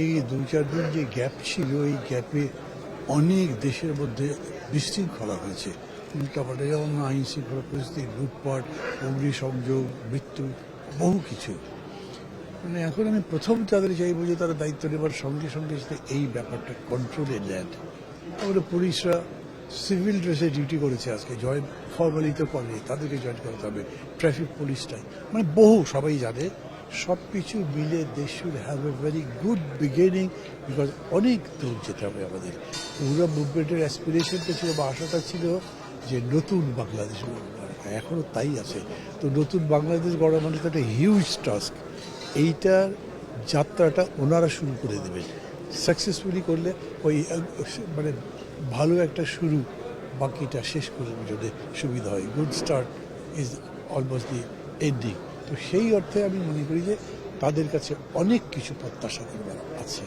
এই 2-4 দিন যে গ্যাপ ছিল, এই গ্যাপে অনেক দেশের মধ্যে বিশৃঙ্খলা হয়েছে। উল্টাপাল্টা যেমন আইন শৃঙ্খলা পরিস্থিতি, লুটপাট, অগ্নিসংযোগ, মৃত্যু, বহু কিছু। মানে এখন আমি প্রথম তাদের চাইবো যে তারা দায়িত্ব নেবার সঙ্গে সঙ্গে এই ব্যাপারটা কন্ট্রোলে নেন। তারপরে পুলিশরা সিভিল ড্রেসে ডিউটি করেছে আজকে, জয়েন ফর্মালি তো করেনি, তাদেরকে জয়েন করতে হবে। ট্রাফিক পুলিশটাই মানে বহু সবাই জানে। সব কিছু মিলে দেশ should have a very good beginning, because অনেক দূর যেতে হবে আমাদের। পুরো মুভমেন্টের অ্যাসপিরেশনটা ছিল বা আশাটা ছিল যে নতুন বাংলাদেশ এখনও তাই আছে। তো নতুন বাংলাদেশ গড়া মানে তো একটা হিউজ টাস্ক। এইটার যাত্রাটা ওনারা শুরু করে দেবেন। সাকসেসফুলি করলে ওই মানে ভালো একটা শুরু, বাকিটা শেষ করার জন্য সুবিধা হয়। Good start is almost the ending. তো সেই অর্থে আমি মনে করি যে তাদের কাছে অনেক কিছু প্রত্যাশা করবার আছে।